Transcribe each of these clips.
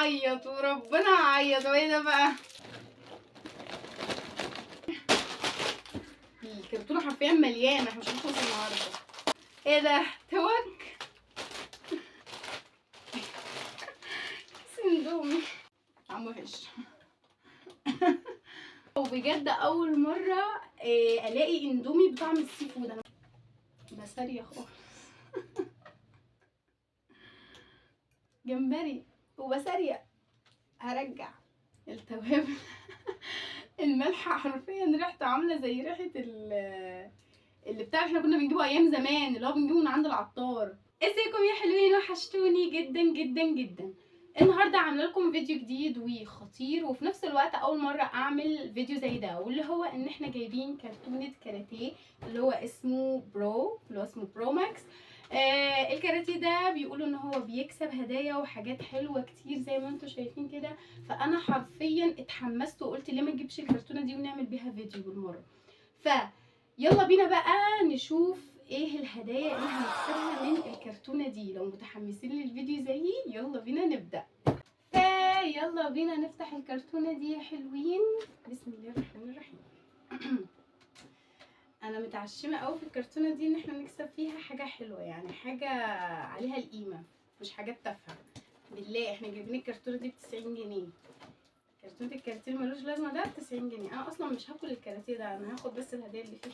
هعيط وربنا هعيط. وايه ده بقى؟ الكرتونه حرفيا مليانه، احنا مش هنخلص النهارده. ايه ده؟ توك اندومي طعمه وحش. وبجد اول مره الاقي اندومي بطعم السي فود. انا بسرية خالص. جمبري وبسرية. هرجع التوابل. الملح حرفيا ريحته عامله زي ريحه اللي بتاع احنا كنا بنجيبه ايام زمان، اللي هو بنجيبه من عند العطار. ازيكم يا حلوين؟ وحشتوني جدا جدا جدا. النهارده عامله لكم فيديو جديد وخطير، وفي نفس الوقت اول مره اعمل فيديو زي ده، واللي هو ان احنا جايبين كرتونه كاراتيه اللي هو اسمه برو ماكس. الكاراتيه ده بيقولوا ان هو بيكسب هدايا وحاجات حلوه كتير زي ما انتم شايفين كده. فانا حرفيا اتحمست وقلت ليه ما نجيبش الكرتونه دي ونعمل بيها فيديو بالمره. يلا بينا بقى نشوف ايه الهدايا اللي هنكسبها من الكرتونه دي. لو متحمسين للفيديو زيي يلا بينا نبدا. يلا بينا نفتح الكرتونه دي يا حلوين. بسم الله الرحمن الرحيم. انا متعشمه قوي في الكرتونه دي ان احنا نكسب فيها حاجه حلوه، يعني حاجه عليها القيمه، مش حاجات تافهه. بالله احنا جايبين الكرتونه دي ب90 جنيه. كرتونه الكاراتيه ملوش لازمه ده ب90 جنيه. انا اصلا مش هاكل الكاراتيه ده، انا هاخد بس الهدايا اللي فيه.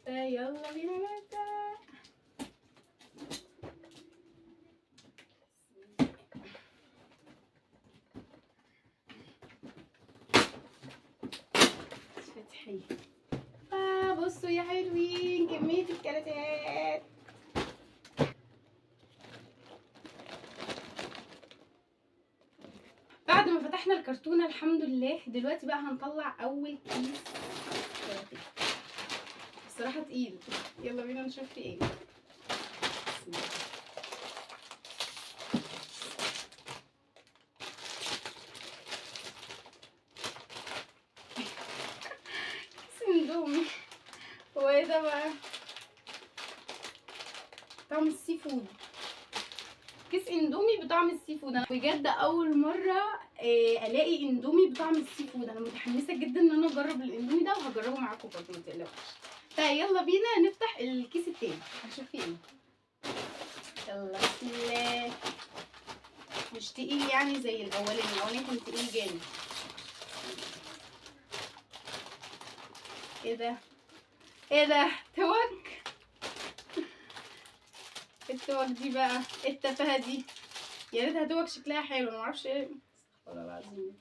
يلا بينا نبدا. فتحي. بصوا يا حلوين كميه الكاراتيات. بعد ما فتحنا الكرتونه الحمد لله، دلوقتي بقى هنطلع اول كيس كاراتيه. الصراحه تقيل. يلا بينا نشوف فيه ايه. بسم الله. اندومي. هو ايه ده بقى؟ طعم السي فود. كيس اندومي بطعم السي فود. انا بجد اول مره الاقي اندومي بطعم السي فود. انا متحمسه جدا ان انا اجرب الاندومي ده، وهجربه معاكم برضه ما تقلقوش. يلا بينا نفتح الكيس التاني هنشوف فيه ايه. يلا بسم الله. مش تقيل يعني زي الاولاني كان تقيل جامد. ايه ده؟ ايه ده؟ توك. التوك دي بقى التفاهه دي. يا ريتها توك شكلها حلو. انا معرفش ايه. استغفر الله العظيم.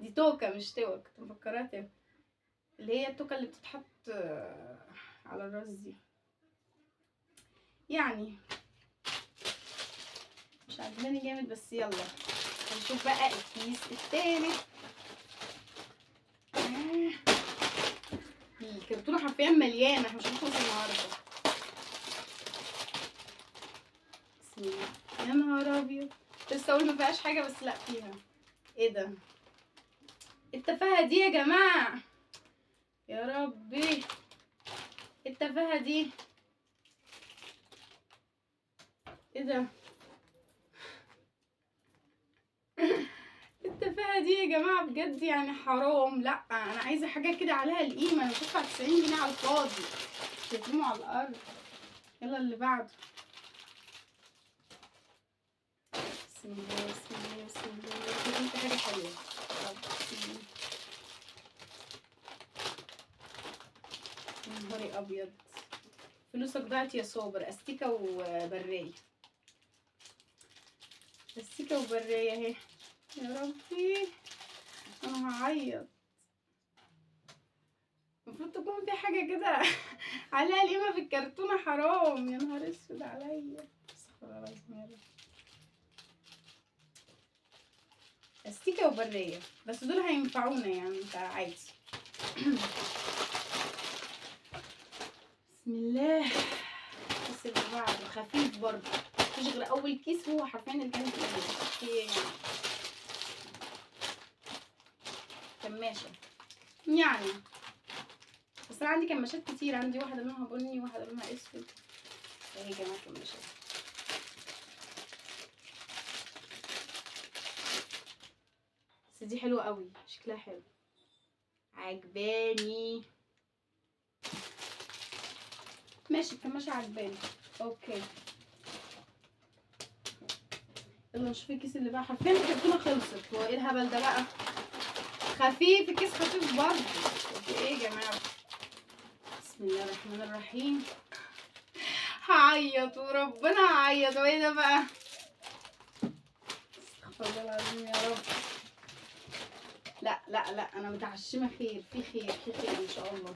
دي توكه مش توك. كنت مفكراها توك، اللي هي التوكه اللي بتتحط على الراس دي. يعني مش عاجباني جامد، بس يلا هنشوف بقى الكيس التالت. الكرتونه حرفيا مليانه، احنا مش هنخلص النهارده. بسم الله. يا نهار ابيض. لسه اقول ما فيهاش حاجه، بس لا فيها. ايه ده؟ التفاهه دي يا جماعه. يا ربي التفاهه دي. ايه ده؟ التفاهه دي يا جماعه بجد يعني حرام. لا انا عايزه حاجه كده عليها القيمه. انا بدفع 90 جنيه على الفاضي ترموا على الارض. يلا اللي بعده. بسم الله بسم الله بسم الله. انت حاجه حلوه. يا نهاري ابيض. فلوسك ضاعت يا صابر. استيكه وبرايه. استيكه وبرايه اهي. يا ربي انا هعيط. المفروض تكون في حاجه كده عليها القيمه في الكرتونه. حرام. يا نهار اسود عليا. استغفر الله العظيم يا رب. استيكه وبرايه بس دول هينفعونا يعني انت عادي. بسم الله. الكيس اللي بعده خفيف برضه. مفيش غير اول كيس هو حرفيا اللي كان فيه كماشه يعني. بس انا عندي كماشات كتير. عندي واحده لونها بني وواحده لونها اسود. اهي يا جماعه كماشات. بس دي حلوه قوي، شكلها حلو، عجباني. ماشي الكماشة عجباني. اوكي يلا نشوف الكيس اللي بقى. حرفيا الكرتونه خلصت، هو ايه الهبل ده بقى؟ خفيف، الكيس خفيف برضه. في ايه يا جماعه؟ بسم الله الرحمن الرحيم. هعيط وربنا هعيط. وايه ده بقى؟ استغفر الله العظيم يا رب. لا لا لا، انا متعشمه خير، في خير في خير ان شاء الله.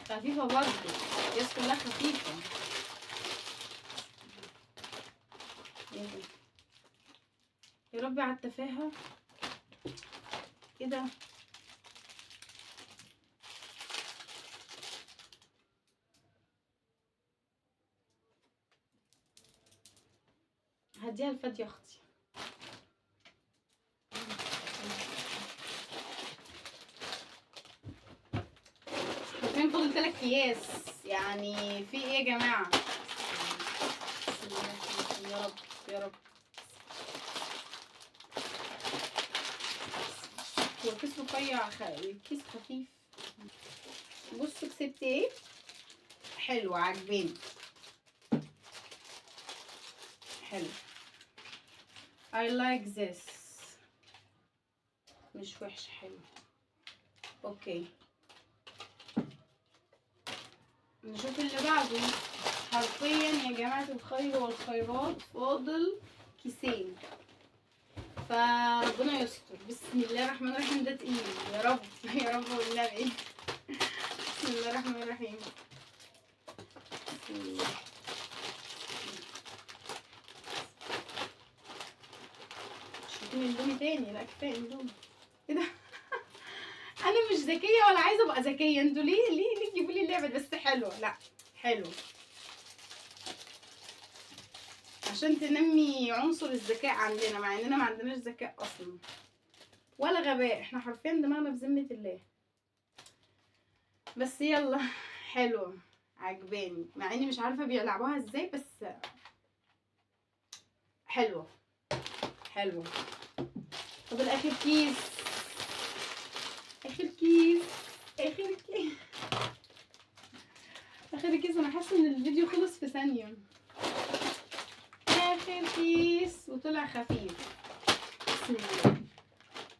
خفيفه برضه، الكيس كلها خفيفه. ايه ده يا ربي على التفاهه؟ ايه ده؟ هديها لفادية اختي. حرفيا فاضل 3 اكياس، يعني في ايه يا جماعه؟ بسم الله يا رب يا رب. هو الكيس رفيع، الكيس خفيف. بصوا كسبت ايه؟ حلو، عجباني، حلو. I like this، مش وحش، حلو. اوكي نشوف اللي بعده. حرفيا يا جماعة الخير والخيرات فاضل كيسين، فربنا يستر. بسم الله الرحمن الرحيم. ده تقيل يا رب يا رب والنبي. بسم الله الرحمن الرحيم. بسم الله. مش اندومي تاني، لا كفايه اندومي. ايه ده؟ انا مش ذكيه ولا عايزه ابقى ذكيه، انتوا ليه تجيبوا لي اللعبه؟ بس حلوه، لا حلو، عشان تنمي عنصر الذكاء عندنا، مع اننا ما عندناش ذكاء اصلا ولا غباء، احنا حرفيا دماغنا في ذمه الله. بس يلا حلوه، عجباني، مع اني مش عارفه بيلعبوها ازاي، بس حلوه حلوه. طب الاخر كيس، اخر كيس، اخر كيس، اخر كيس. انا حاسه ان الفيديو خلص في ثانيه. اخر كيس وطلع خفيف. بسم الله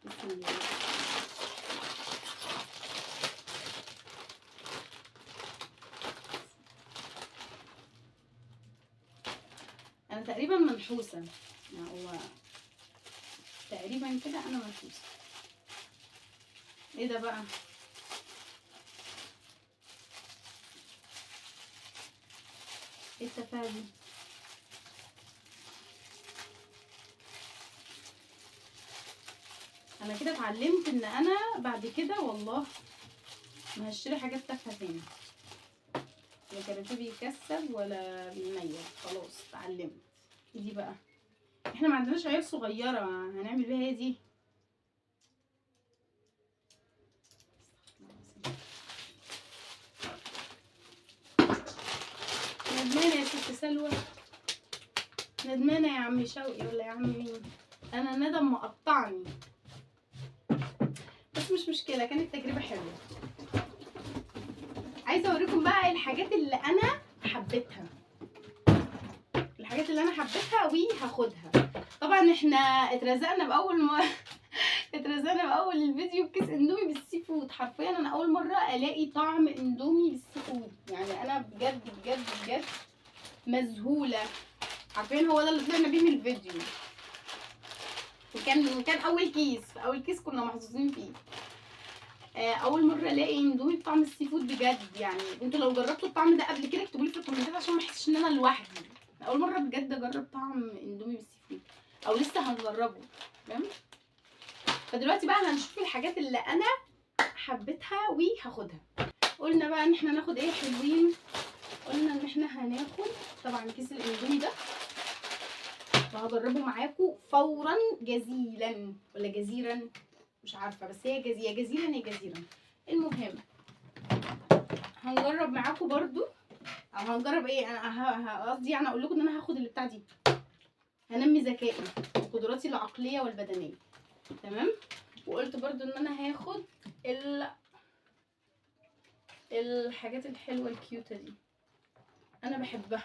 بسم الله. انا تقريبا منحوسه، يعني هو تقريبا كده انا منحوسه. ايه ده بقى؟ ايه التفاهه دي؟ انا كده اتعلمت ان انا بعد كده والله ما هشتري حاجات تافهه تاني، لا كاراتيه بيكسب ولا بينيل، خلاص اتعلمت. ايه دي بقى؟ احنا ما عندناش عيال صغيره، هنعمل بيها ايه دي؟ ندمانه يا ست سلوى، ندمانه يا عم شوقي ولا يا عم مين؟ انا ندم مقطعني، بس مش مشكله، كانت تجربه حلوه. عايزه اوريكم بقى الحاجات اللي انا حبيتها، الحاجات اللي انا حبيتها وهاخدها. طبعا احنا اترزقنا باول ما اترزقنا باول الفيديو بكيس اندومي بالسي فود. حرفيا انا اول مره الاقي طعم اندومي بالسي فود، يعني انا بجد بجد بجد مذهوله. حرفيا هو ده اللي طلعنا بيه من الفيديو، وكان اول كيس، اول كيس كنا محظوظين فيه. اول مره الاقي اندومي بطعم السي فود بجد. يعني انتوا لو جربتوا الطعم ده قبل كده اكتبوا لي في الكومنتات عشان ما احسش ان انا لوحدي. اول مره بجد اجرب طعم اندومي بالسي فود، او لسه هنجربه، تمام. فدلوقتي بقى هنشوف الحاجات اللي انا حبيتها وهاخدها. قلنا بقى ان احنا ناخد ايه حلوين؟ قلنا ان احنا هناخد طبعا كيس الاندومي ده، وهجربه معاكم فورا جزيلا ولا جزيرا، مش عارفه، بس هي يا جزيرا يا جزيرا. المهم هنجرب معاكم برضو، او هنجرب ايه، انا قصدي يعني اقول لكم ان انا هاخد اللي بتاع دي، هنمي ذكائي وقدراتي العقليه والبدنيه. تمام. وقلت برضو ان انا هاخد الحاجات الحلوه الكيوته دي، انا بحبها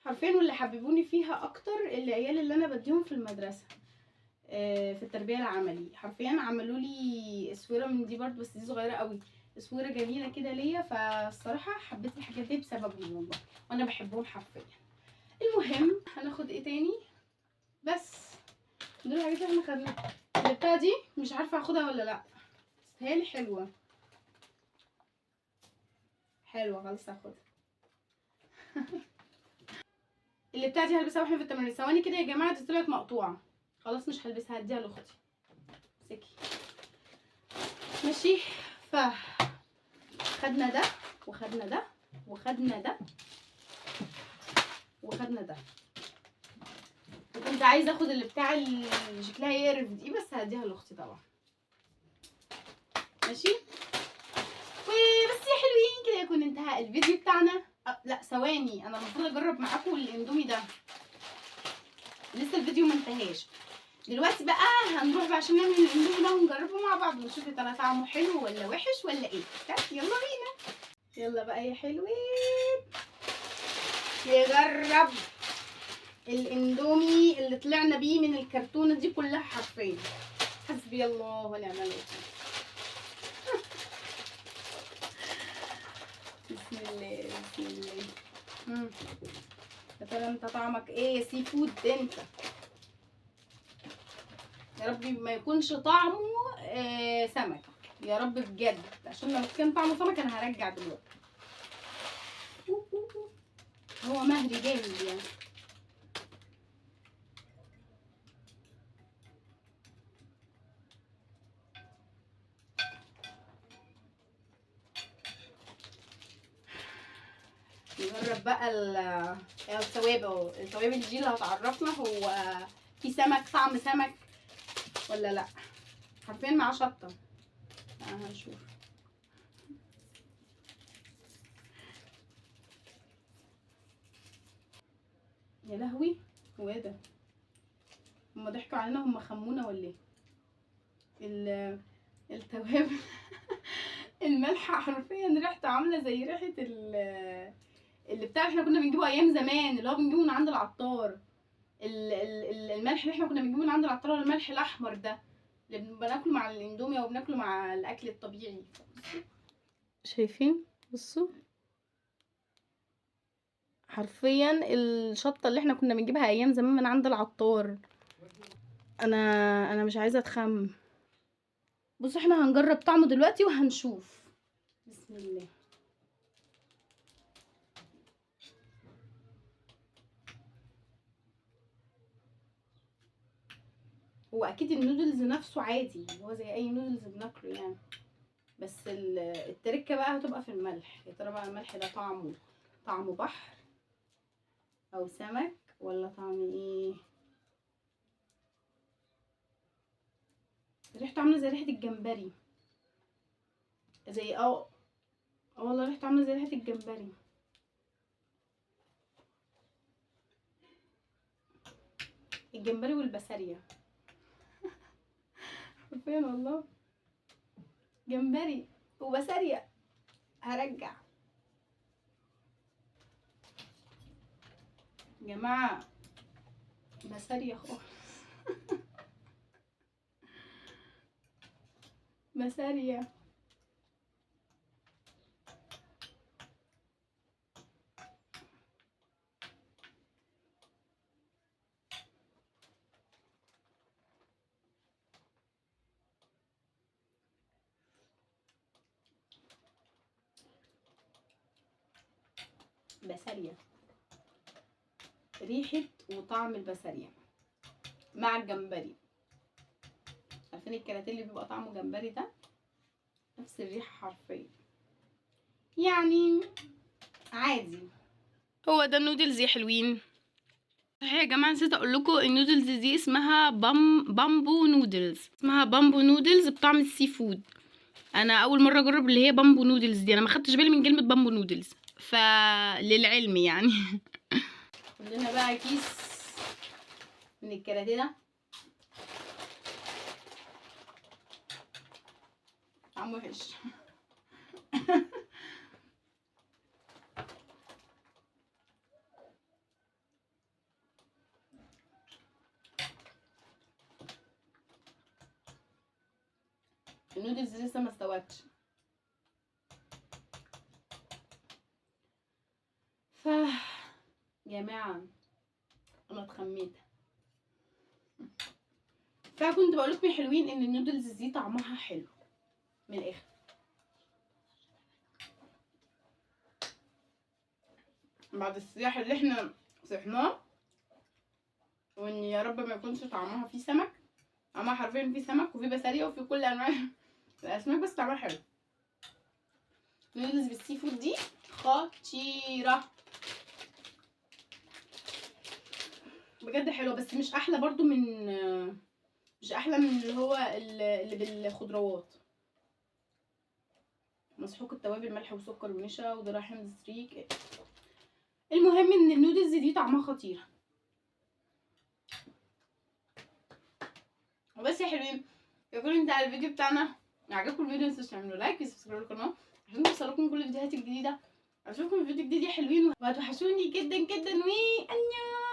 حرفيا. واللي حببوني فيها اكتر العيال اللي انا بديهم في المدرسه في التربيه العملي. حرفيا عملوا لي اسوره من دي برضو، بس دي صغيره قوي، اسوره جميله كده ليا. فالصراحه حبيت الحاجات دي بسببهم والله، وانا بحبهم حرفيا. المهم هناخد ايه تاني؟ بس دول الحاجات اللي احنا خدناها. اللي بتاع دي مش عارفه اخدها ولا لا، بس هي حلوه حلوه، خلاص هاخدها. اللي بتاع دي هلبسها واحنا في التمرين. ثواني كده يا جماعه، دي طلعت مقطوعه، خلاص مش هلبسها، هديها لاختي. امسكي ماشي. ف خدنا ده وخدنا ده وخدنا ده وخدنا ده. وكنت عايزه اخد اللي بتاع اللي شكلها يقرف دي، بس هديها لاختي طبعا. ماشي. وبس يا حلوين، كده يكون انتهى الفيديو بتاعنا. لا ثواني، انا المفروض اجرب معاكم الاندومي ده، لسه الفيديو ما انتهاش. دلوقتي بقى هنروح بقى عشان نعمل الاندومي ده ونجربه مع بعض ونشوف يا ترى طعمه حلو ولا وحش ولا ايه. يلا بينا، يلا بقى يا حلوين نجرب الاندومي اللي طلعنا بيه من الكرتونه دي كلها حرفيا. حسبي الله ونعم الوكيل. بسم الله بسم الله. يا ترى انت طعمك ايه يا سي فود انت؟ يا رب ما يكونش طعمه سمك، يا رب بجد، عشان لو كان طعمه سمك انا هرجع دلوقتي. هو مهري جامد يعني. نجرب بقى التوابل دي اللي هتعرفنا هو في سمك، طعم سمك ولا لا. حرفيا مع شطه. هنشوف. يا لهوي، هو ايه ده؟ هما ضحكوا علينا؟ هما خمونا ولا ايه؟ التوابل الملح حرفيا ريحته عامله زي ريحه اللي بتاع احنا كنا بنجيبه ايام زمان، اللي هو بنجيبه من عند العطار. الملح اللي احنا كنا بنجيبه من عند العطار، الملح الاحمر ده اللي بناكله مع الاندومي او بناكله مع الاكل الطبيعي. شايفين؟ بصوا حرفيا الشطه اللي احنا كنا بنجيبها ايام زمان من عند العطار. انا مش عايزه اتخم. بصوا احنا هنجرب طعمه دلوقتي وهنشوف. بسم الله. هو اكيد النودلز نفسه عادي، هو زي اي نودلز بناكله يعني، بس التركه بقى هتبقى في الملح. يا ترى بقى الملح ده طعمه بحر او سمك ولا طعم ايه؟ ريحته عامله زي ريحه الجمبري، زي والله ريحته عامله زي ريحه الجمبري. الجمبري والبسارية حرفيا والله، جمبري وبسارية. هرجع يا جماعه، بسارية خالص بسارية. بسارية، ريحة وطعم البسارية مع الجمبري. عارفين الكراتين اللي بيبقى طعمه جمبري ده؟ نفس الريحة حرفيا يعني، عادي. هو ده النودلز يا حلوين. صحيح يا جماعه نسيت اقول لكم، النودلز دي اسمها بامبو نودلز، اسمها بامبو نودلز بطعم السي فود. انا اول مره اجرب اللي هي بامبو نودلز دي، انا ما خدتش بالي من كلمه بامبو نودلز، فللعلم يعني. خد لنا بقى كيس من الكراتيه ده. طعم وحش. النودلز لسه ما استوتش. جماعة انا اتخميت. فكنت بقول لكم يا حلوين ان النودلز دي طعمها حلو من الاخر. بعد السياح اللي احنا صحناه، وان يا رب ما يكونش طعمها فيه سمك. طعمها حرفيا فيه سمك وفيه بسارية وفيه كل انواع الاسماك، بس طعمها حلو. النودلز بالسي فود دي خطيرة بجد، حلوة، بس مش احلى برضو من اللي هو اللي بالخضروات. مسحوق التوابل، ملح وسكر ونشا وذرة حمض ستريك. المهم ان النودلز دي طعمها خطير. وبس يا حلوين، يكون انت على الفيديو بتاعنا. عجبكم الفيديو متنسوش تعملوا لايك وسبسكرايب للقناه عشان توصلكم كل الفيديوهات الجديده. اشوفكم في فيديو جديد يا حلوين، وهتوحشوني جدا جدا، وانيو.